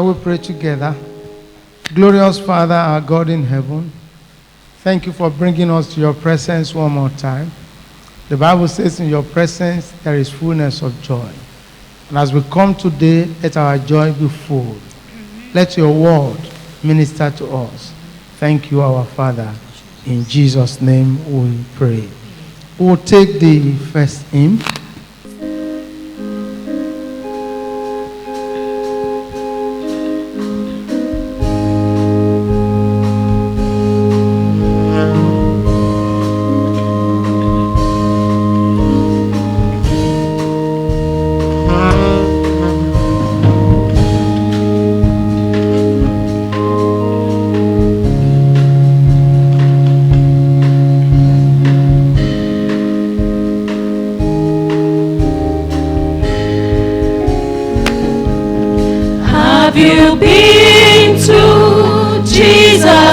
Shall we pray together? Glorious Father, our God in heaven, thank you for bringing us to your presence one more time. The Bible says in your presence there is fullness of joy. And as we come today, let our joy be full. Let your word minister to us. Thank you, our Father. In Jesus' name we pray. We'll take the first hymn.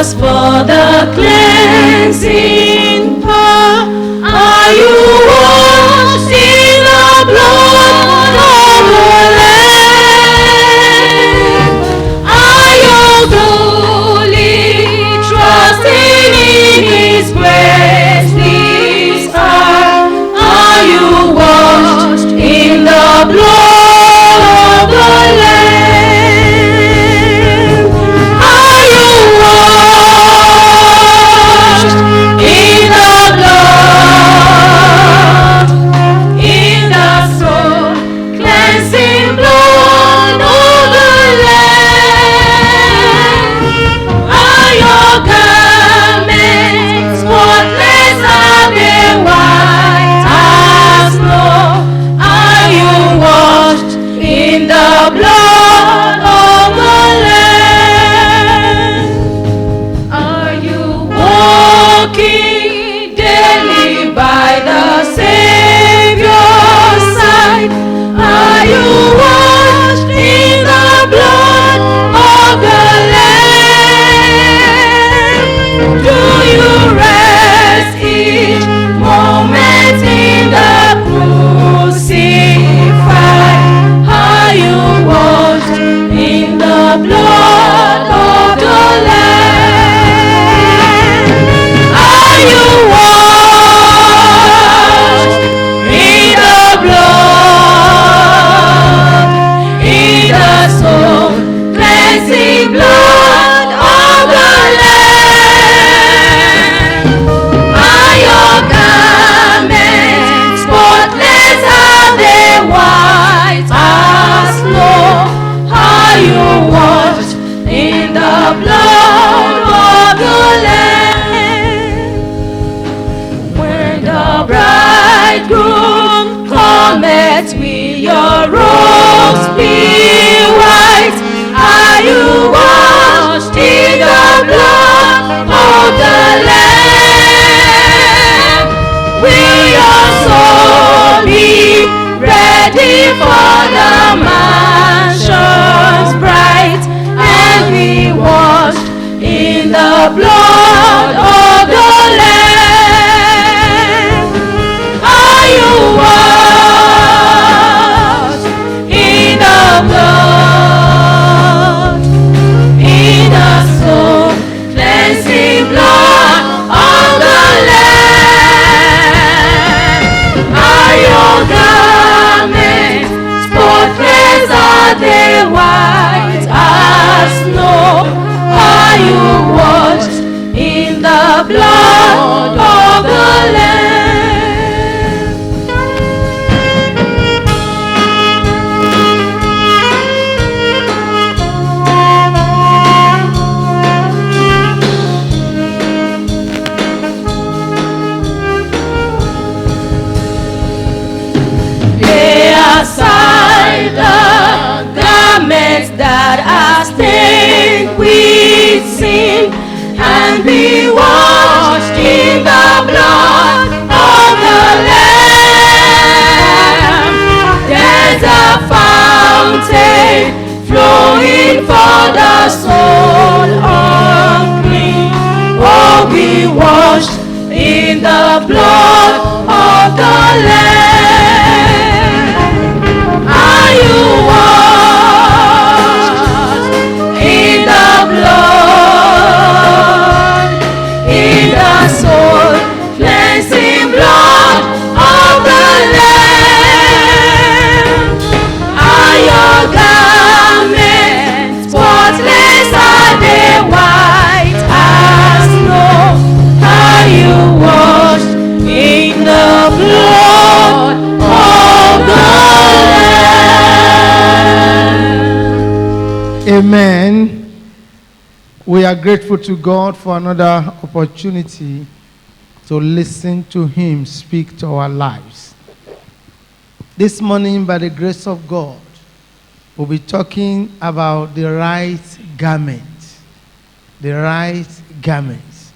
For the cleansing power, are you washed in the blood of the Lamb? Are you fully trusting in His grace this hour? Are you washed in the blood of the Lamb? Amen. We are grateful to God for another opportunity to listen to Him speak to our lives. This morning, by the grace of God, we'll be talking about the right garment. The right garments.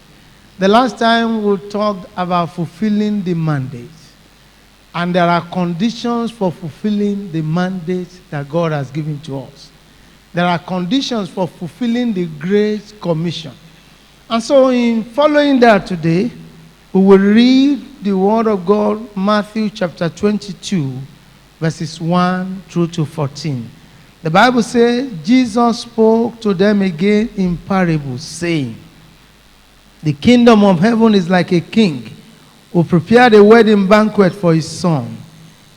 The last time we talked about fulfilling the mandate. And there are conditions for fulfilling the mandate that God has given to us. There are conditions for fulfilling the Great Commission. And so in following that today, we will read the Word of God, Matthew chapter 22, verses 1 through to 14. The Bible says, Jesus spoke to them again in parables, saying, the kingdom of heaven is like a king who prepared a wedding banquet for his son.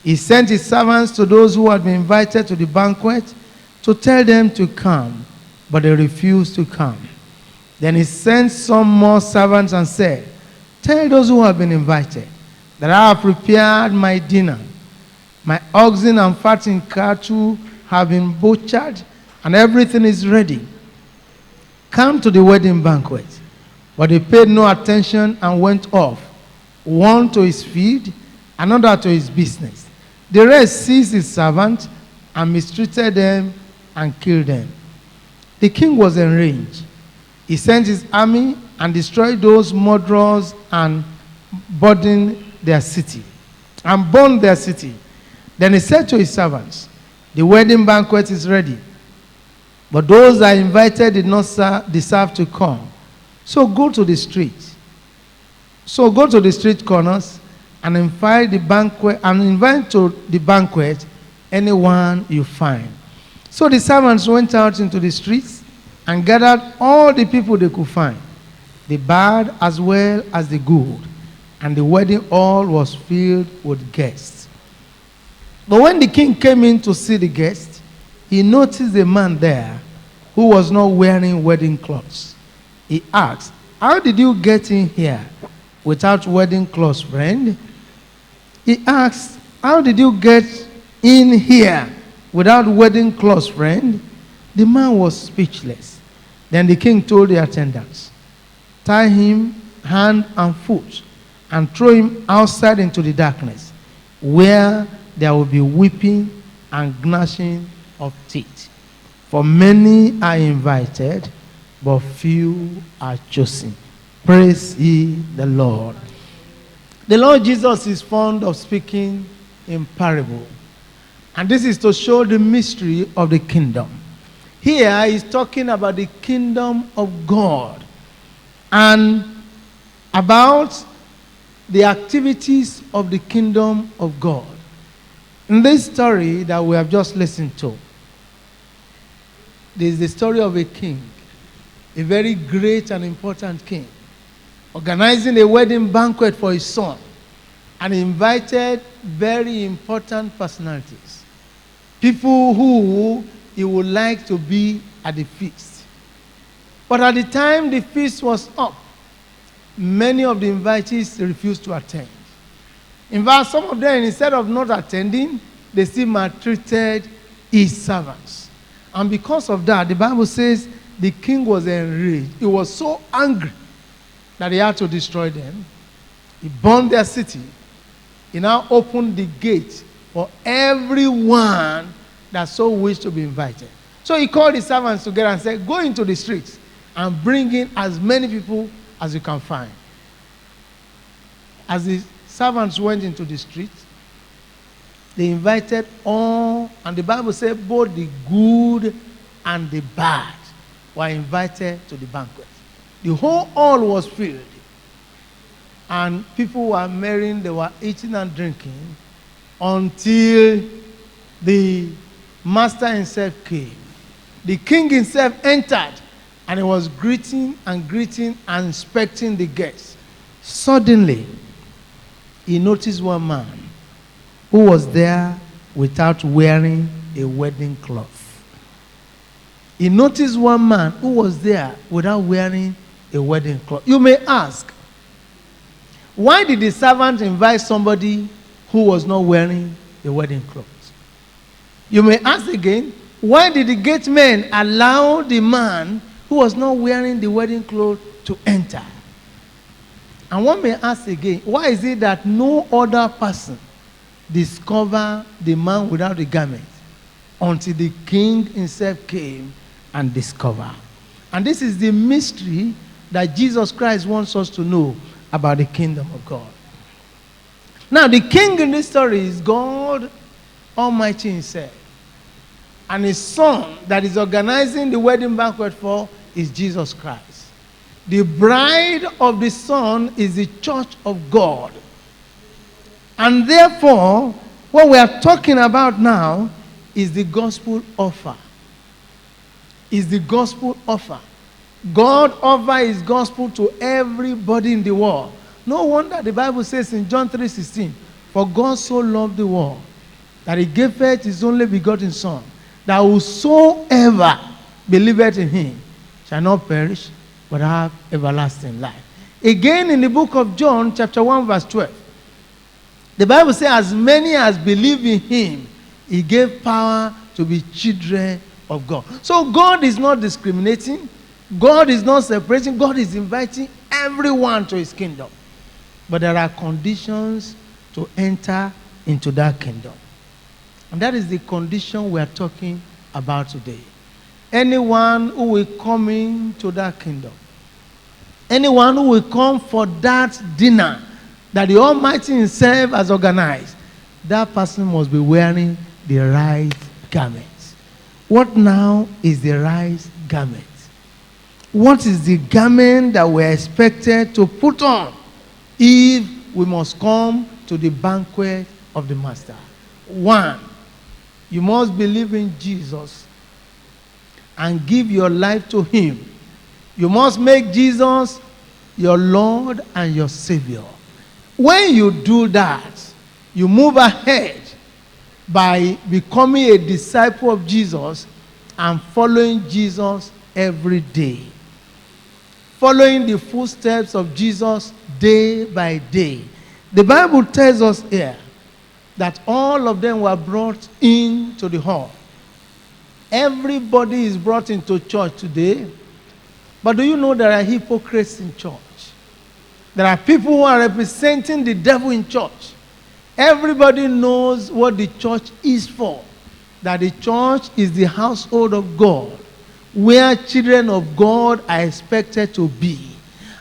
He sent his servants to those who had been invited to the banquet to tell them to come, but they refused to come. Then he sent some more servants and said, tell those who have been invited that I have prepared my dinner. My oxen and fattened cattle have been butchered, and everything is ready. Come to the wedding banquet. But they paid no attention and went off, one to his field, another to his business. The rest seized his servants and mistreated them and killed them. The king was enraged. He sent his army and destroyed those murderers and burned their city. Then he said to his servants, the wedding banquet is ready, but those I invited did not deserve to come. So go to the streets. So go to the street corners and invite to the banquet anyone you find. So the servants went out into the streets and gathered all the people they could find, the bad as well as the good, and the wedding hall was filled with guests. But when the king came in to see the guests, he noticed a man there who was not wearing wedding clothes. He asked, how did you get in here without wedding clothes, friend? He asked, how did you get in here without wedding clothes, friend? The man was speechless. Then the king told the attendants, tie him hand and foot and throw him outside into the darkness, where there will be weeping and gnashing of teeth. For many are invited, but few are chosen. Praise ye the Lord. The Lord Jesus is fond of speaking in parable. And this is to show the mystery of the kingdom. Here he's talking about the kingdom of God and about the activities of the kingdom of God. In this story that we have just listened to, there is the story of a king, a very great and important king, organizing a wedding banquet for his son, and invited very important personalities, people who he would like to be at the feast. But at the time the feast was up, many of the invitees refused to attend. In fact, some of them, instead of not attending, they still maltreated his servants. And because of that, the Bible says the king was enraged. He was so angry that he had to destroy them. He burned their city. He now opened the gate for everyone that so wished to be invited. So he called his servants together and said, go into the streets and bring in as many people as you can find. As the servants went into the streets, they invited all, and the Bible said both the good and the bad were invited to the banquet. The whole hall was filled. And people were marrying, they were eating and drinking until the master himself came. The king himself entered and he was greeting and inspecting the guests. Suddenly, he noticed one man who was there without wearing a wedding cloth. He noticed one man who was there without wearing a wedding cloth. You may ask, why did the servant invite somebody who was not wearing a wedding cloth? You may ask again, why did the gate men allow the man who was not wearing the wedding clothes to enter? And one may ask again, why is it that no other person discovered the man without the garment until the king himself came and discovered? And this is the mystery that Jesus Christ wants us to know about the kingdom of God. Now, the king in this story is God Almighty himself. And his son that is organizing the wedding banquet for is Jesus Christ. The bride of the Son is the church of God. And therefore, what we are talking about now is the gospel offer. Is the gospel offer. God offers his gospel to everybody in the world. No wonder the Bible says in John 3:16, for God so loved the world that he gave forth his only begotten Son, that whosoever believeth in him shall not perish, but have everlasting life. Again, in the book of John, chapter 1, verse 12, the Bible says, as many as believe in him, he gave power to be children of God. So God is not discriminating. God is not separating. God is inviting everyone to his kingdom. But there are conditions to enter into that kingdom. And that is the condition we are talking about today. Anyone who will come into that kingdom, anyone who will come for that dinner that the Almighty himself has organized, that person must be wearing the right garments. What now is the right garment? What is the garment that we are expected to put on if we must come to the banquet of the Master? One, you must believe in Jesus and give your life to him. You must make Jesus your Lord and your Savior. When you do that, you move ahead by becoming a disciple of Jesus and following Jesus every day. Following the footsteps of Jesus day by day. The Bible tells us here that all of them were brought into the hall. Everybody is brought into church today. But do you know there are hypocrites in church? There are people who are representing the devil in church. Everybody knows what the church is for. That the church is the household of God, where children of God are expected to be.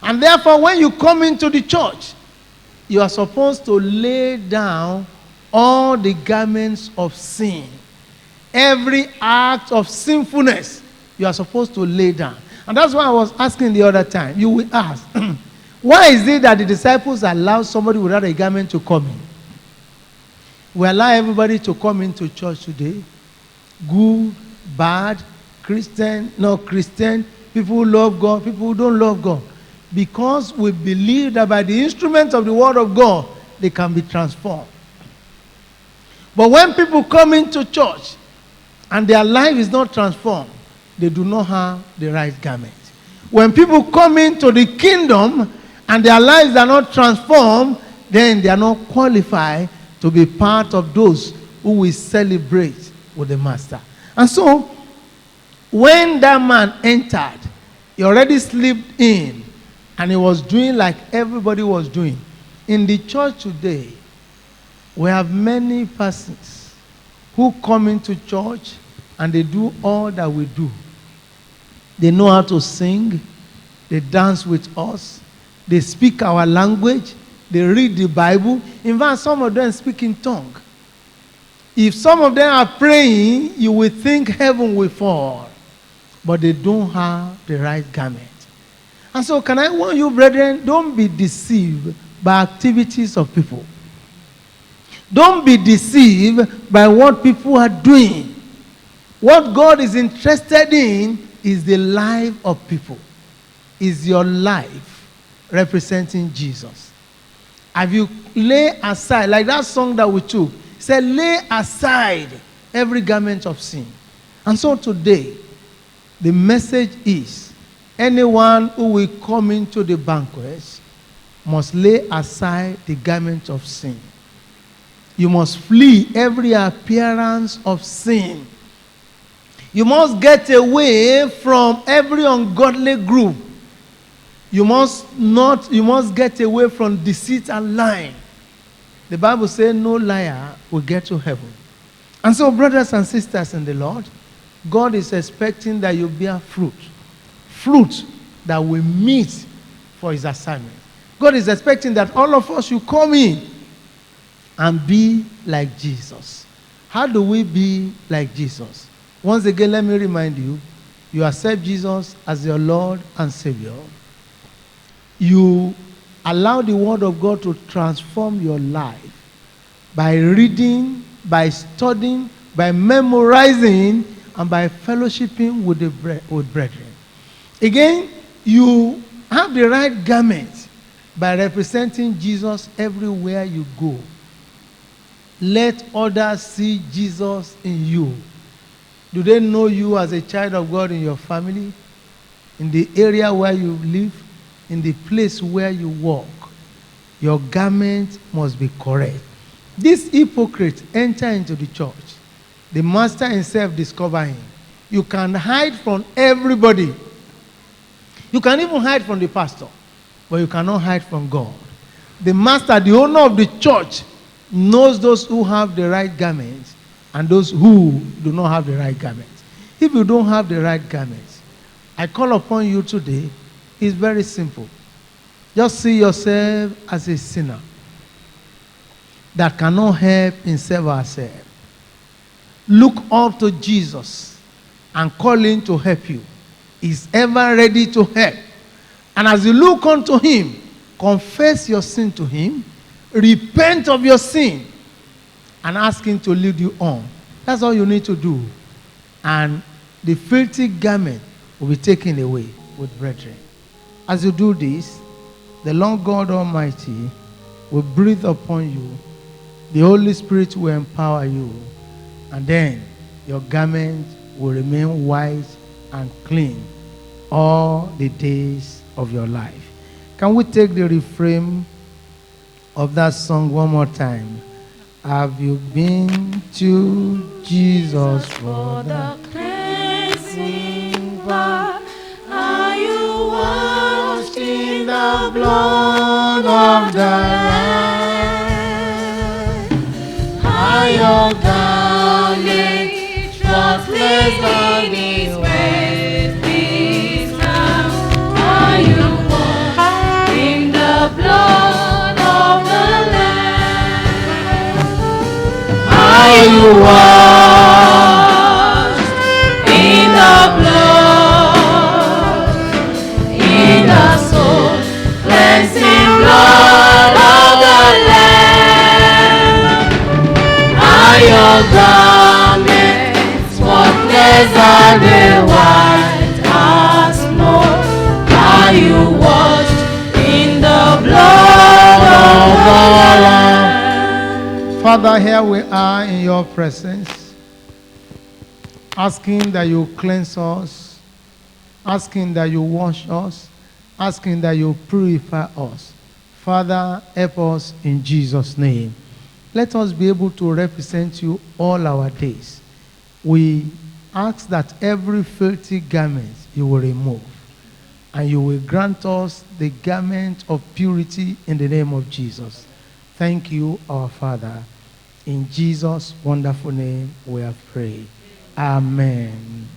And therefore, when you come into the church, you are supposed to lay down all the garments of sin. Every act of sinfulness, you are supposed to lay down. And that's why I was asking the other time. You will ask, why is it that the disciples allow somebody without a garment to come in? We allow everybody to come into church today. Good, bad, Christian, not Christian, people who love God, people who don't love God. Because we believe that by the instruments of the word of God, they can be transformed. But when people come into church and their life is not transformed, they do not have the right garment. When people come into the kingdom and their lives are not transformed, then they are not qualified to be part of those who will celebrate with the Master. And so, when that man entered, he already slipped in and he was doing like everybody was doing. In the church today, we have many persons who come into church and they do all that we do. They know how to sing, they dance with us, they speak our language, they read the Bible. In fact, some of them speak in tongue. If some of them are praying, you will think heaven will fall. But they don't have the right garment. And so can I warn you, brethren, don't be deceived by activities of people. Don't be deceived by what people are doing. What God is interested in is the life of people. Is your life representing Jesus? Have you laid aside, like that song that we took, said, lay aside every garment of sin. And so today, the message is, anyone who will come into the banquet must lay aside the garment of sin. You must flee every appearance of sin. You must get away from every ungodly group. You must get away from deceit and lying. The Bible says no liar will get to heaven. And so, brothers and sisters in the Lord, God is expecting that you bear fruit. Fruit that will meet for his assignment. God is expecting that all of us should come in and be like Jesus. How do we be like Jesus? Once again, let me remind you, you accept Jesus as your Lord and Savior. You allow the Word of God to transform your life by reading, by studying, by memorizing, and by fellowshipping with brethren. Again, you have the right garment by representing Jesus everywhere you go. Let others see Jesus in you. Do they know you as a child of God in your family, in the area where you live, in the place where you walk? Your garment must be correct. This hypocrite enter into the church. The master himself discover him. You can hide from everybody. You can even hide from the pastor, but you cannot hide from God. The master, the owner of the church, knows those who have the right garments and those who do not have the right garments. If you don't have the right garments, I call upon you today. It's very simple. Just see yourself as a sinner that cannot help himself or herself. Look up to Jesus and call him to help you. He's ever ready to help. And as you look unto him, confess your sin to him, repent of your sin, and ask him to lead you on. That's all you need to do. And the filthy garment will be taken away with brethren. As you do this, the Lord God Almighty will breathe upon you. The Holy Spirit will empower you. And then your garment will remain white and clean all the days of your life. Can we take the refrain of that song one more time? Have you been to Jesus for the cleansing blood? Are you washed in the blood of the Lamb? Are your garments spotless and His ways His love? Are you washed in the blood of the Lamb? Are you washed in the blood, in the soul cleansing blood of the Lamb? Are your garments spotless and white as snow? Are you washed in the blood of the Lamb? Father, here we are in your presence, asking that you cleanse us, asking that you wash us, asking that you purify us. Father, help us in Jesus' name. Let us be able to represent you all our days. We ask that every filthy garment you will remove, and you will grant us the garment of purity in the name of Jesus. Thank you, our Father. In Jesus' wonderful name we have prayed. Amen.